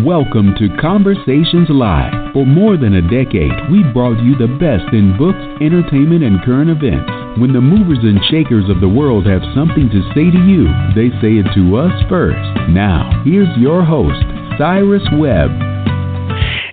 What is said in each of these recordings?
Welcome to Conversations Live. For more than a decade, we've brought you the best in books, entertainment, and current events. When the movers and shakers of the world have something to say to you, they say it to us first. Now, here's your host, Cyrus Webb.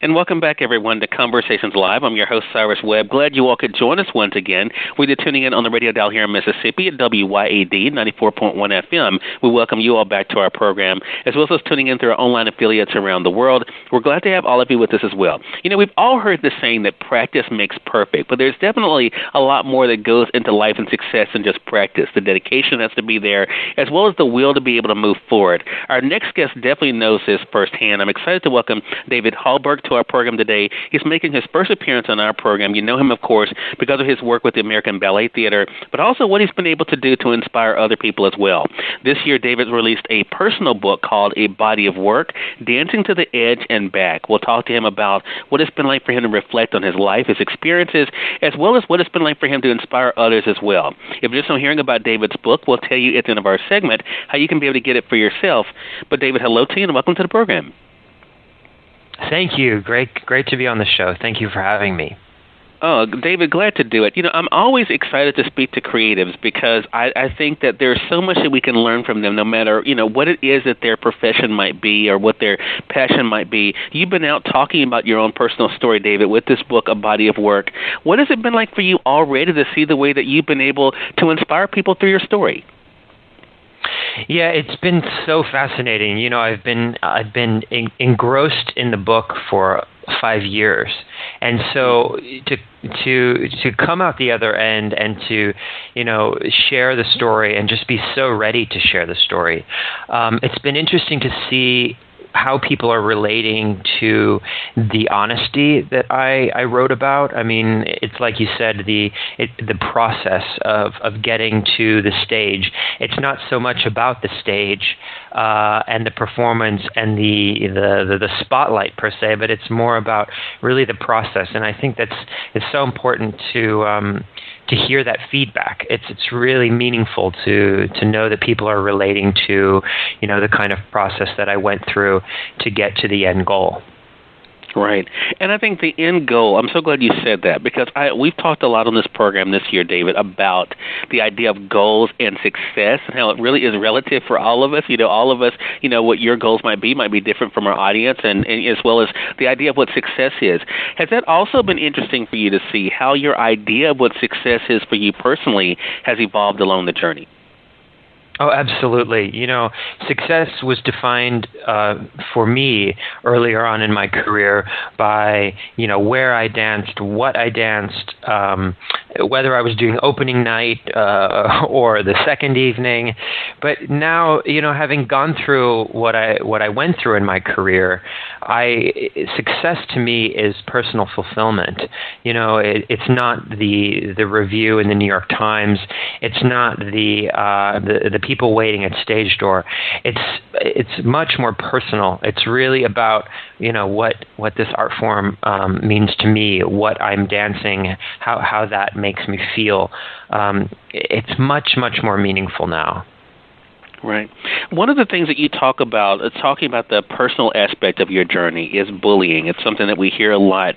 And welcome back, everyone, to Conversations Live. I'm your host, Cyrus Webb. Glad you all could join us once again. Whether you're tuning in on the radio dial here in Mississippi at WYAD 94.1 FM, we welcome you all back to our program, as well as tuning in through our online affiliates around the world. We're glad to have all of you with us as well. You know, we've all heard the saying that practice makes perfect, but there's definitely a lot more that goes into life and success than just practice. The dedication has to be there, as well as the will to be able to move forward. Our next guest definitely knows this firsthand. I'm excited to welcome David Hallberg to our program today. He's making his first appearance on our program. You know him, of course, because of his work with the American Ballet Theater, but also what he's been able to do to inspire other people as well. This year, David released a personal book called A Body of Work, Dancing to the Edge and Back. We'll talk to him about what it's been like for him to reflect on his life, his experiences, as well as what it's been like for him to inspire others as well. If you're just not hearing about David's book, we'll tell you at the end of our segment how you can be able to get it for yourself. But David, hello to you and welcome to the program. Thank you. Great to be on the show. Thank you for having me. Oh, David, glad to do it. You know, I'm always excited to speak to creatives because I think that there's so much that we can learn from them, no matter, you know, what it is that their profession might be or what their passion might be. You've been out talking about your own personal story, David, with this book, A Body of Work. What has it been like for you already to see the way that you've been able to inspire people through your story? Yeah, it's been so fascinating. You know, I've been engrossed in the book for 5 years, and so to come out the other end and to, you know, share the story and just be so ready to share the story. It's been interesting to see how people are relating to the honesty that I wrote about. I mean, it's like you said, the process of getting to the stage. It's not so much about the stage and the performance and the spotlight per se, but it's more about really the process. And I think it's so important to hear that feedback. It's really meaningful to know that people are relating to, you know, the kind of process that I went through to get to the end goal. Right. And I think the end goal, I'm so glad you said that, because we've talked a lot on this program this year, David, about the idea of goals and success and how it really is relative for all of us. You know, all of us, you know, what your goals might be different from our audience, and as well as the idea of what success is. Has that also been interesting for you to see how your idea of what success is for you personally has evolved along the journey? Oh, absolutely. You know, success was defined for me earlier on in my career by, you know, where I danced, what I danced, whether I was doing opening night or the second evening. But now, you know, having gone through what I went through in my career, success to me is personal fulfillment. You know, it's not the review in the New York Times. It's not the people waiting at stage door. It's much more personal. It's really about, you know, what this art form means to me, what I'm dancing, how that makes me feel. It's much more meaningful now. Right. One of the things that you talk about, talking about the personal aspect of your journey, is bullying. It's something that we hear a lot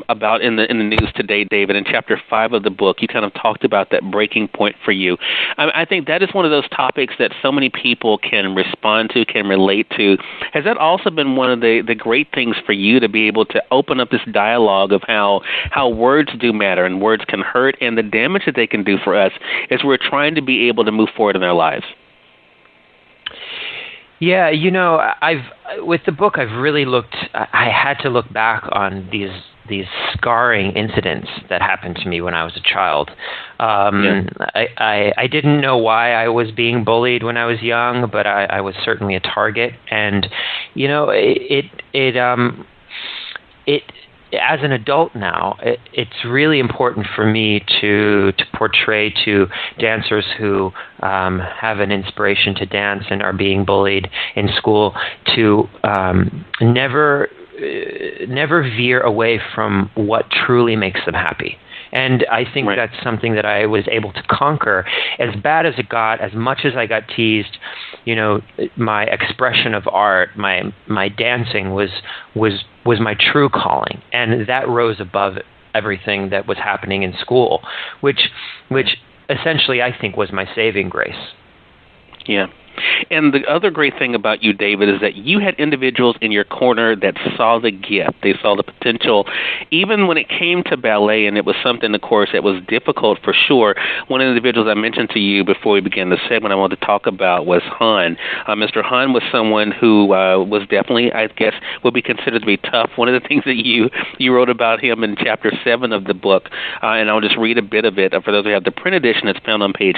about in the news today, David. In Chapter 5 of the book, you kind of talked about that breaking point for you. I think that is one of those topics that so many people can respond to, can relate to. Has that also been one of the great things for you to be able to open up this dialogue of how words do matter and words can hurt and the damage that they can do for us as we're trying to be able to move forward in our lives? Yeah, you know, with the book, I've really I had to look back on these scarring incidents that happened to me when I was a child. I didn't know why I was being bullied when I was young, but I was certainly a target. And, you know, it as an adult now, it's really important for me to portray to dancers who have an inspiration to dance and are being bullied in school to never veer away from what truly makes them happy. And I think that's something that I was able to conquer. As bad as it got, as much as I got teased, my expression of art, my dancing was my true calling, and that rose above everything that was happening in school, which essentially I think was my saving grace. Yeah. And the other great thing about you, David, is that you had individuals in your corner that saw the gift. They saw the potential. Even when it came to ballet, and it was something, of course, that was difficult for sure, one of the individuals I mentioned to you before we began the segment I wanted to talk about was Han. Mr. Han was someone who was definitely, I guess, would be considered to be tough. One of the things that you wrote about him in Chapter 7 of the book, and I'll just read a bit of it. For those who have the print edition, it's found on page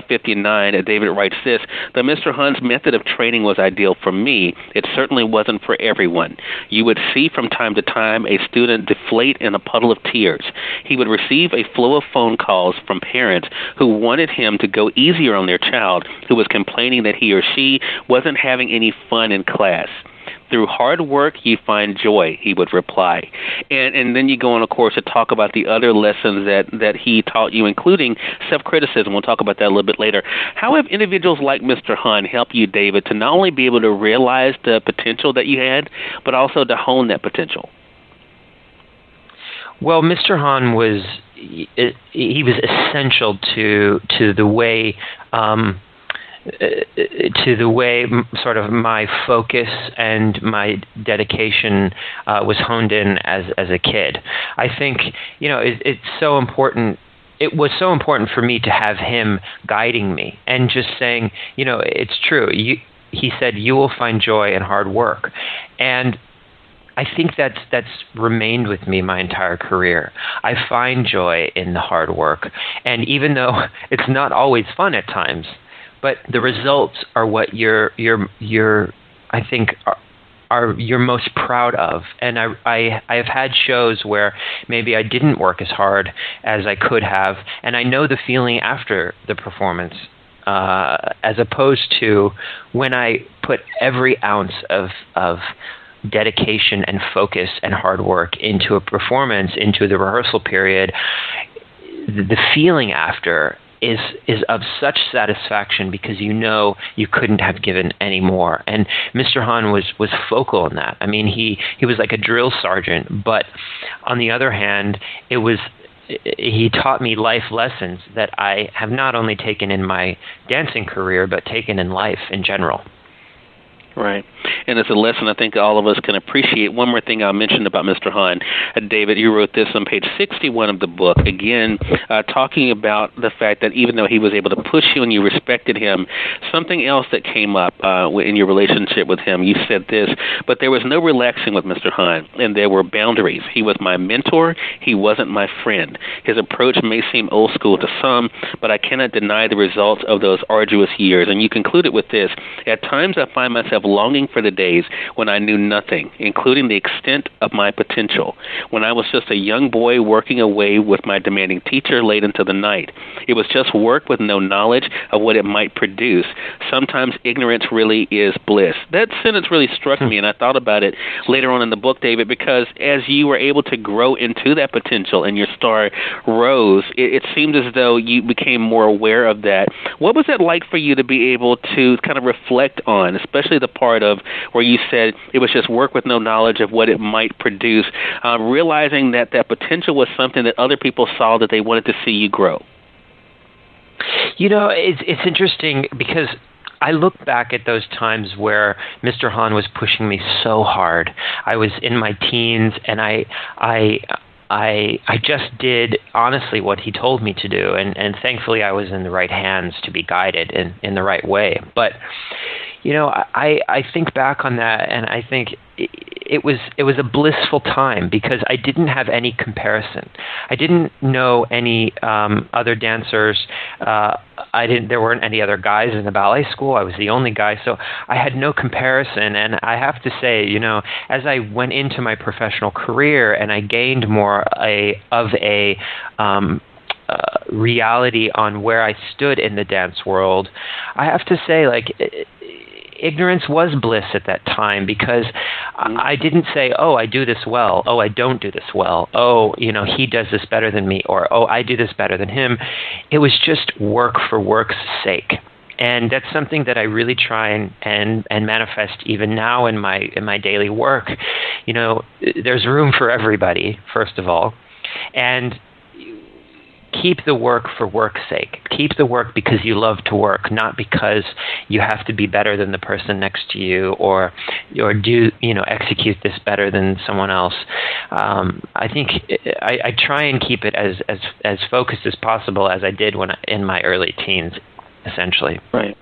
59. David writes this: "The Mr. Han's method of training was ideal for me. It certainly wasn't for everyone. You would see from time to time a student deflate in a puddle of tears. He would receive a flow of phone calls from parents who wanted him to go easier on their child who was complaining that he or she wasn't having any fun in class. Through hard work, you find joy," he would reply. And then you go on, of course, to talk about the other lessons that he taught you, including self-criticism. We'll talk about that a little bit later. How have individuals like Mr. Han helped you, David, to not only be able to realize the potential that you had, but also to hone that potential? Well, Mr. Han was essential to the way sort of my focus and my dedication was honed in as a kid. I think, it's so important. It was so important for me to have him guiding me and just saying, it's true. He said, "You will find joy in hard work." And I think that's remained with me my entire career. I find joy in the hard work. And even though it's not always fun at times, but the results are what you're I think are you're most proud of. And I have had shows where maybe I didn't work as hard as I could have, and I know the feeling after the performance, as opposed to when I put every ounce of dedication and focus and hard work into a performance, into the rehearsal period. The feeling after is of such satisfaction because you couldn't have given any more. And Mr. Han was focal in that. I mean, he was like a drill sergeant, but on the other hand, he taught me life lessons that I have not only taken in my dancing career, but taken in life in general. Right. And it's a lesson I think all of us can appreciate. One more thing I'll mention about Mr. Han. David, you wrote this on page 61 of the book, again, talking about the fact that even though he was able to push you and you respected him, something else that came up in your relationship with him, you said this: "But there was no relaxing with Mr. Han, and there were boundaries. He was my mentor. He wasn't my friend. His approach may seem old school to some, but I cannot deny the results of those arduous years." And you concluded with this: "At times I find myself longing for the days when I knew nothing, including the extent of my potential, when I was just a young boy working away with my demanding teacher late into the night. It was just work with no knowledge of what it might produce. Sometimes ignorance really is bliss." That sentence really struck me, and I thought about it later on in the book, David, because as you were able to grow into that potential and your star rose, it seemed as though you became more aware of that. What was it like for you to be able to kind of reflect on, especially the part of where you said it was just work with no knowledge of what it might produce, realizing that potential was something that other people saw that they wanted to see you grow? It's interesting because I look back at those times where Mr. Han was pushing me so hard. I was in my teens, and I just did honestly what he told me to do, and thankfully I was in the right hands to be guided in the right way. But I think back on that, and I think it was a blissful time because I didn't have any comparison. I didn't know any other dancers. There weren't any other guys in the ballet school. I was the only guy, so I had no comparison. And I have to say, as I went into my professional career and I gained more of a reality on where I stood in the dance world, I have to say, ignorance was bliss at that time, because I didn't say, oh, I do this well. Oh, I don't do this well. Oh, he does this better than me, or, oh, I do this better than him. It was just work for work's sake. And that's something that I really try and manifest even now in my daily work. There's room for everybody, first of all. And keep the work for work's sake. Keep the work because you love to work, not because you have to be better than the person next to you, or do execute this better than someone else. I think I try and keep it as focused as possible, as I did in my early teens, essentially. Right.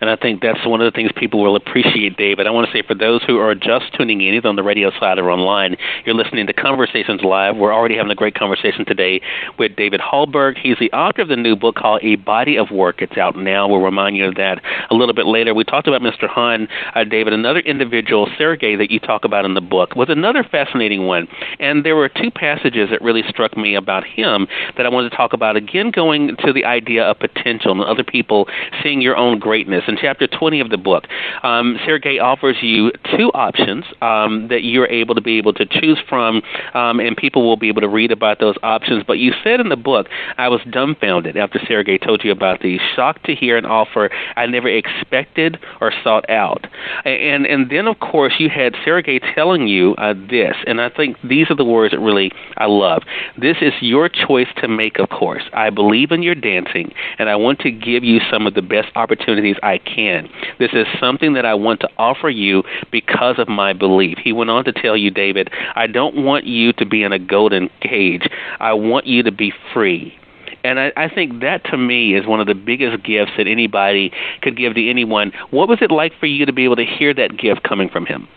And I think that's one of the things people will appreciate, David. I want to say, for those who are just tuning in, either on the radio side or online, you're listening to Conversations Live. We're already having a great conversation today with David Hallberg. He's the author of the new book called A Body of Work. It's out now. We'll remind you of that a little bit later. We talked about Mr. Hahn, David. Another individual, Sergey, that you talk about in the book, was another fascinating one. And there were two passages that really struck me about him that I wanted to talk about, again, going to the idea of potential and other people seeing your own greatness. In chapter 20 of the book, Sergey offers you two options that you're able to choose from, and people will be able to read about those options. But you said in the book, I was dumbfounded after Sergey told you about these, shocked to hear an offer I never expected or sought out. And then, of course, you had Sergey telling you this, and I think these are the words that really I love. This is your choice to make, of course. I believe in your dancing, and I want to give you some of the best opportunities I can. This is something that I want to offer you because of my belief. He went on to tell you, David, I don't want you to be in a golden cage. I want you to be free. And I think that, to me, is one of the biggest gifts that anybody could give to anyone. What was it like for you to be able to hear that gift coming from him?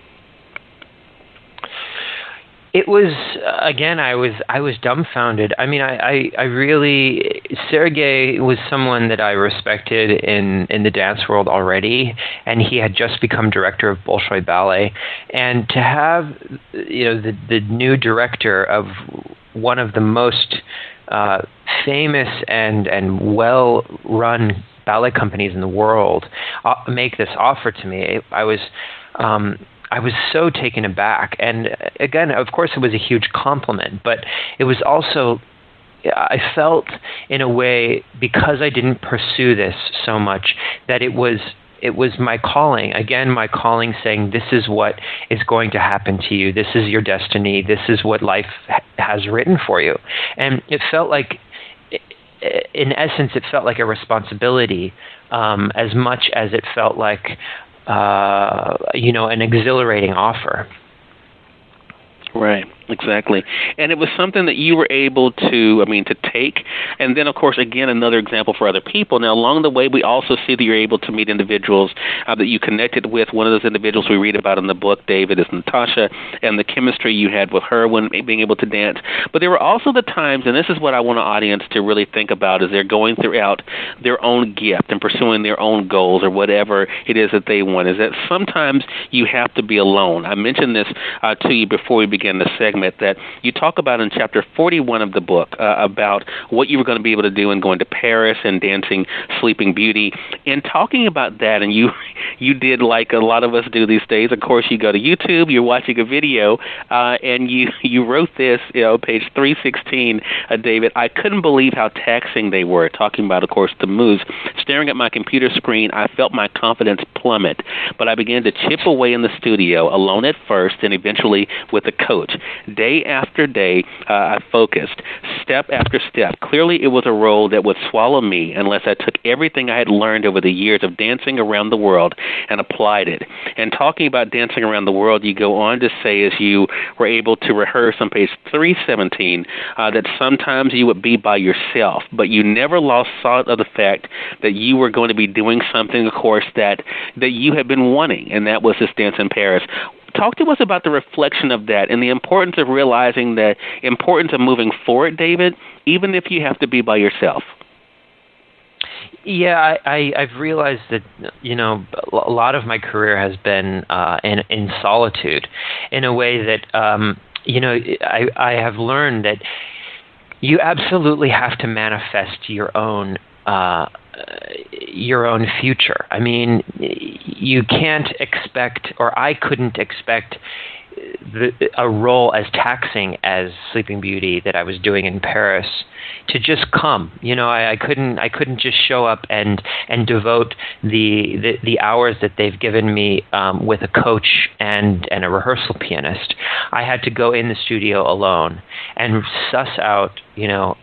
It was, again, I was dumbfounded. I mean, I really, Sergey was someone that I respected in the dance world already, and he had just become director of Bolshoi Ballet. And to have, the new director of one of the most famous and well-run ballet companies in the world make this offer to me, I was so taken aback. And again, of course, it was a huge compliment, but it was also, I felt in a way, because I didn't pursue this so much, that it was my calling. Again, my calling saying, this is what is going to happen to you. This is your destiny. This is what life has written for you. And it felt like, in essence, it felt like a responsibility, as much as it felt like an exhilarating offer. Right, exactly. And it was something that you were able to take. And then, of course, again, another example for other people. Now, along the way, we also see that you're able to meet individuals that you connected with. One of those individuals we read about in the book, David, is Natasha, and the chemistry you had with her when being able to dance. But there were also the times, and this is what I want an audience to really think about, as they're going throughout their own gift and pursuing their own goals or whatever it is that they want, is that sometimes you have to be alone. I mentioned this to you before we began the segment, that you talk about in chapter 41 of the book about what you were going to be able to do in going to Paris and dancing Sleeping Beauty. And talking about that, and you did like a lot of us do these days. Of course, you go to YouTube, you're watching a video, and you wrote this, page 316, David. I couldn't believe how taxing they were. Talking about, of course, the moves. Staring at my computer screen, I felt my confidence plummet, but I began to chip away in the studio, alone at first, and eventually with a coach. Day after day, I focused, step after step. Clearly, it was a role that would swallow me unless I took everything I had learned over the years of dancing around the world and applied it. And talking about dancing around the world, you go on to say, as you were able to rehearse on page 317, that sometimes you would be by yourself, but you never lost sight of the fact that you were going to be doing something, of course, that you had been wanting, and that was this dance in Paris. Talk to us about the reflection of that and the importance of realizing the importance of moving forward, David, even if you have to be by yourself. Yeah, I've realized that, a lot of my career has been in solitude, in a way that, I have learned that you absolutely have to manifest your own your own future. I mean, you can't expect, or I couldn't expect, a role as taxing as Sleeping Beauty that I was doing in Paris to just come. I couldn't just show up and devote the hours that they've given me with a coach and a rehearsal pianist. I had to go in the studio alone and suss out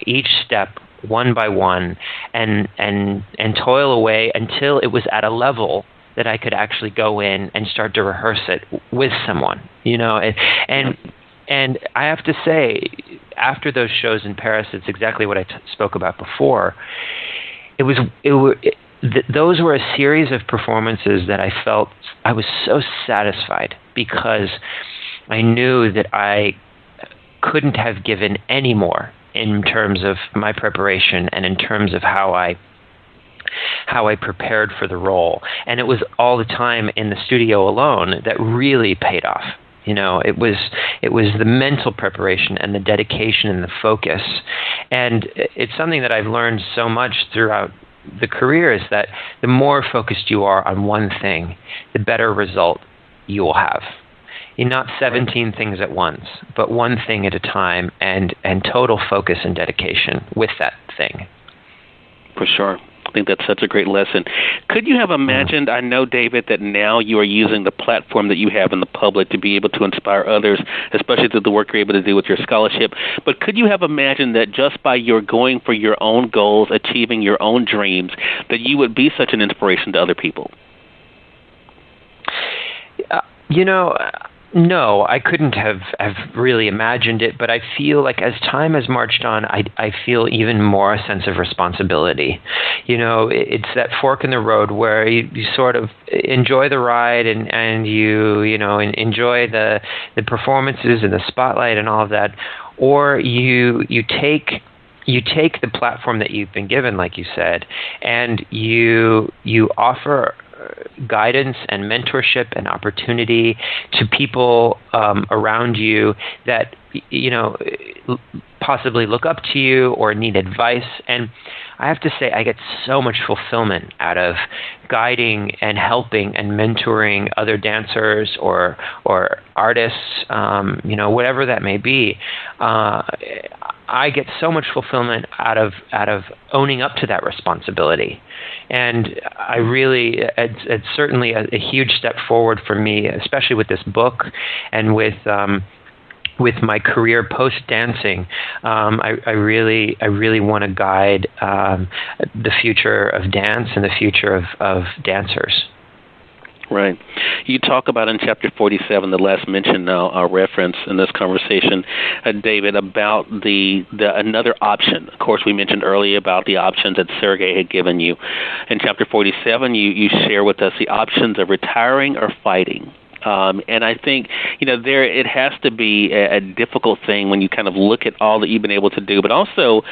each step one by one and toil away until it was at a level that I could actually go in and start to rehearse it with someone, and I have to say, after those shows in Paris, it's exactly what I spoke about before. Those were a series of performances that I felt I was so satisfied, because I knew that I couldn't have given any more in terms of my preparation and in terms of how I prepared for the role. And it was all the time in the studio alone that really paid off. It was the mental preparation and the dedication and the focus. And it's something that I've learned so much throughout the career, is that the more focused you are on one thing, the better result you will have. Not 17 things at once, but one thing at a time, and total focus and dedication with that thing. For sure. I think that's such a great lesson. Could you have imagined, I know, David, that now you are using the platform that you have in the public to be able to inspire others, especially through the work you're able to do with your scholarship, but could you have imagined that just by your going for your own goals, achieving your own dreams, that you would be such an inspiration to other people? No, I couldn't have really imagined it, but I feel like as time has marched on, I feel even more a sense of responsibility. It's that fork in the road where you sort of enjoy the ride and you enjoy the performances and the spotlight and all of that, or you take the platform that you've been given, like you said, and you offer guidance and mentorship and opportunity to people around you that possibly look up to you or need advice. And I have to say, I get so much fulfillment out of guiding and helping and mentoring other dancers or artists, whatever that may be. I get so much fulfillment out of owning up to that responsibility. And I really, it's certainly a huge step forward for me, especially with this book and with my career post dancing. I really want to guide the future of dance and the future of dancers. Right. You talk about in Chapter 47, the last mention now, our reference in this conversation, David, about the another option. Of course, we mentioned earlier about the options that Sergei had given you. In Chapter 47, you share with us the options of retiring or fighting. And I think, there it has to be a difficult thing when you kind of look at all that you've been able to do, but also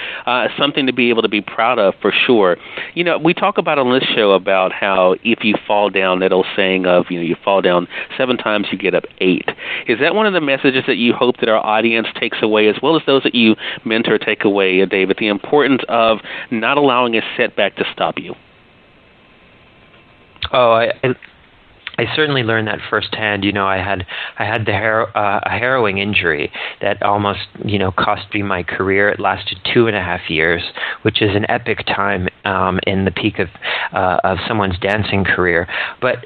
something to be able to be proud of for sure. We talk about on this show about how if you fall down, that old saying of, you fall down 7 times, you get up 8. Is that one of the messages that you hope that our audience takes away, as well as those that you mentor take away, David, the importance of not allowing a setback to stop you? Oh, I certainly learned that firsthand. I had a harrowing injury that almost cost me my career. It lasted 2.5 years, which is an epic time in the peak of someone's dancing career. But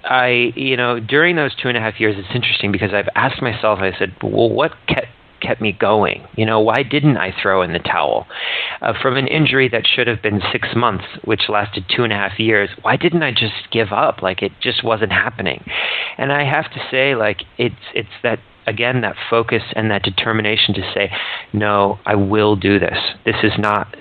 during those 2.5 years, it's interesting because I've asked myself, I said, well, what kept me going? Why didn't I throw in the towel? From an injury that should have been 6 months, which lasted 2.5 years, why didn't I just give up? Like, it just wasn't happening. And I have to say, like, it's that, again, that focus and that determination to say, no, I will do this. This is not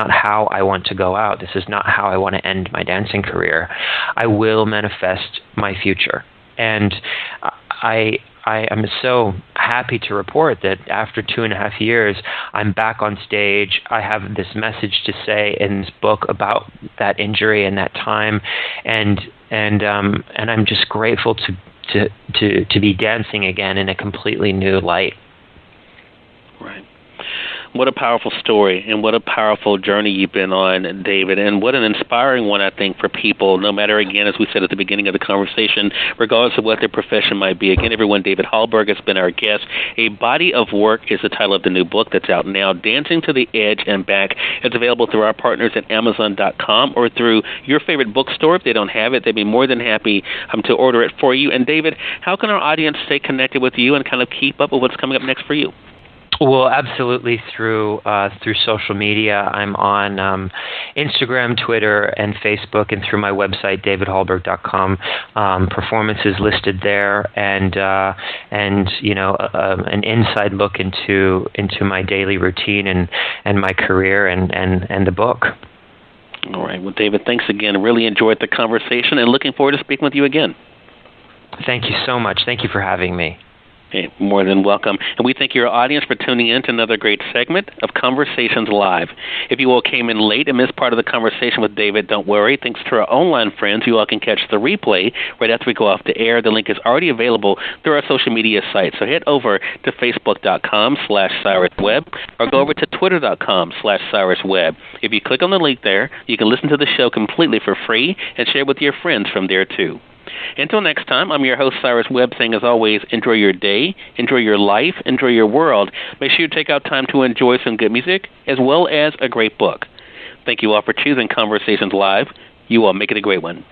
how I want to go out. This is not how I want to end my dancing career. I will manifest my future. And I am so happy to report that after 2.5 years, I'm back on stage. I have this message to say in this book about that injury and that time, and I'm just grateful to be dancing again in a completely new light. Right. What a powerful story, and what a powerful journey you've been on, David, and what an inspiring one, I think, for people, no matter, again, as we said at the beginning of the conversation, regardless of what their profession might be. Again, everyone, David Hallberg has been our guest. A Body of Work is the title of the new book that's out now, Dancing to the Edge and Back. It's available through our partners at Amazon.com or through your favorite bookstore. If they don't have it, they'd be more than happy to order it for you. And, David, how can our audience stay connected with you and kind of keep up with what's coming up next for you? Well, absolutely through social media. I'm on Instagram, Twitter, and Facebook, and through my website, davidhallberg.com. Performance is listed there, and an inside look into my daily routine and my career and the book. All right. Well, David, thanks again. Really enjoyed the conversation, and looking forward to speaking with you again. Thank you so much. Thank you for having me. Okay, more than welcome. And we thank your audience for tuning in to another great segment of Conversations Live. If you all came in late and missed part of the conversation with David, don't worry. Thanks to our online friends, you all can catch the replay right after we go off the air. The link is already available through our social media sites. So head over to facebook.com/Cyrus Webb or go over to twitter.com/Cyrus Webb. If you click on the link there, you can listen to the show completely for free and share with your friends from there too. Until next time, I'm your host, Cyrus Webb, saying, as always, enjoy your day, enjoy your life, enjoy your world. Make sure you take out time to enjoy some good music as well as a great book. Thank you all for choosing Conversations Live. You all make it a great one.